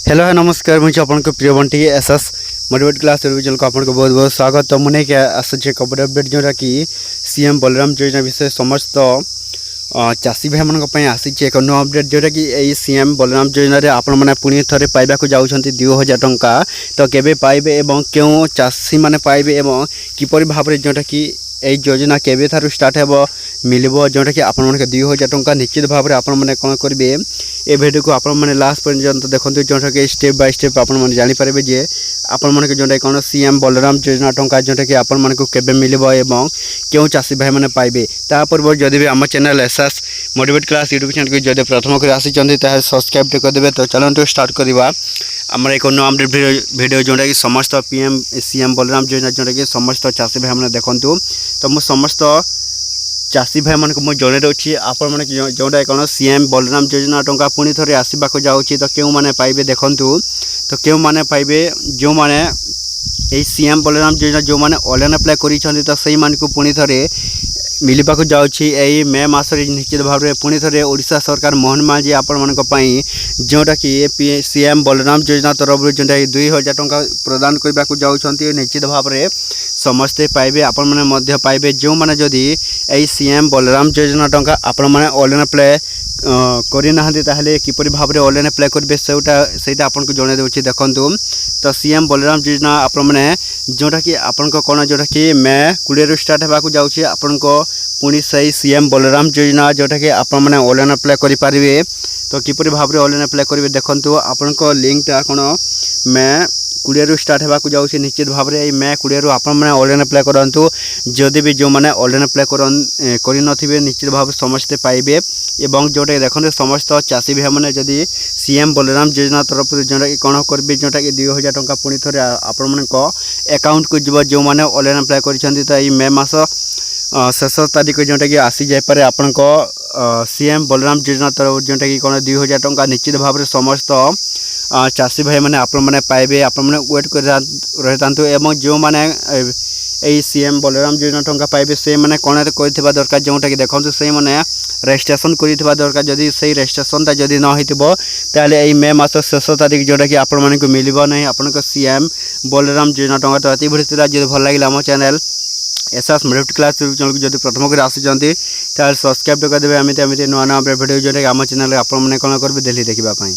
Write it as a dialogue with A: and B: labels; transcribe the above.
A: Hello है नमस्कार मुझे आपको प्रिय Bunty SS motivate class revision को आपको बहुत बहुत स्वागत। तो मुझे क्या आसूचे खबर अपडेट जोटा कि सीएम बलराम योजना विषय समस्त चाषी भाई मान आसी एक नुआ अपडेट जोटा कि यही सीएम बलराम योजना आपण मैंने पुणी थे पाइबा जाऊँच 2000 टंका तो केबे पाइबे एवं क्यों चाषी मैंने पाइबे एवं किपरि भाव में जोटा कि यही योजना केबे थारु स्टार्ट हेबो मिलिबो जोटा कि आपण माने 2000 टंका निश्चित भाव में आपण माने कोन करिवे ए वीडियो को आपण माने लास्ट पर्यंत देखंतु जोटा कि स्टेप बाय स्टेप आपण माने जानि पारबे जे आपण माने जोटा कोन सीएम बलराम योजना टंका जोटा कि आपण माने को केबे मिलिबो एवं क्यों चाषी भाई माने पाइबे ता पूर्व जदि भी हम channel SS motivate class YouTube channel को जदि प्रथम कर आसी चंदी ता सब्सक्राइब कर देबे। तो चलंतु स्टार्ट करबा आमर एक नुआ अपडेट वीडियो जोटा कि समस्त पीएम सीएम बलराम योजना जोटा कि समस्त चाषी भाई माने देखंतु तो मु समस्त चाषी भाई मान को जन रही आपण मैंने जोटा कौन सीएम बलराम योजना टंका पुणी थे आसवाक जाऊँगी तो क्यों मैंने पाइबे देखु तो क्यों मैंने पाइबे जो मैंने यही सीएम बलराम योजना जो मैंने ऑनलाइन अप्लाई कर तो सही मान को पुणी थे मिलवाक जाऊँगी यही मे मसरे निश्चित भाव में पुणी थे ओडिशा सरकार मोहन मांझी आपण मान जोटा कि सीएम बलराम योजना तरफ जोटा 2000 टंका प्रदान करने को जाऊँगी निश्चित भाव में समस्ते पाइबे आपण मैंने पाइबे जो मैंने जदि यही सीएम बलराम योजना टंका आपण मैंने ऑनलाइन अप्लाई करना किपरि भाव में ऑनलाइन अप्लाई करेंगे सेटा आपको जन दूसरी देखु तो सीएम बलराम योजना आपण मैंने जोटा कि आपण कौन जोटा कि मे 20 स्टार्ट होगा जाऊँगी आपण पुणी से सीएम बलराम योजना जोटा कि आपण मैंने ऑनलाइन अप्लाई करेंगे तो किपरि भाव में ऑनलाइन अप्लाई करेंगे देखो आपण लिंकटा कौन मे 20 स्टार्ट होगा जाऊँगी निश्चित भाव में मे 20 आप ऑनलाइन अप्लाई करूँ जदि भी जो मैंने ऑनलाइन अप्लाई कर निश्चित भाव समस्ते पाइबे एवं जोटा देखते समस्त चाषी भाई मैंने जदि सीएम बलराम योजना तरफ जोटा कि कौन करेंगे जोटा कि 2000 टंका पुणी थे आपण अकाउंट को जीव जो मैंने ऑनलाइन अप्लाई कर मे मास शेष तारीख जोटा कि आसी जापे आपण सीएम बलराम योजना तरफ जोटा कि कौन 2000 टंका निश्चित भाव में समस्त चाषी भाई मैंने आपण मैंने पाइबे आपण मैंने वेट कर रही था जो मैंने यही सीएम बलराम योजना टंका पाइबे से मैंने कौन कर दरकार जोटा कि देखो से मैंने रजिस्ट्रेशन कर दरकार जदि से रजिस्ट्रेशन जदि न होते यही मे मास शेष तारीख जोटा कि आपण मानक मिल ना आपण सीएम बलराम योजना टंका तो अति भरी जो भल लगे आम channel SS motivate class channel को जब प्रथम कर आसुँच सब्सक्राइब करदेवे एमती नुआ नुआ भिडियो जोटा कि आम चैनल आप कौन करेंगे डेली देखापी।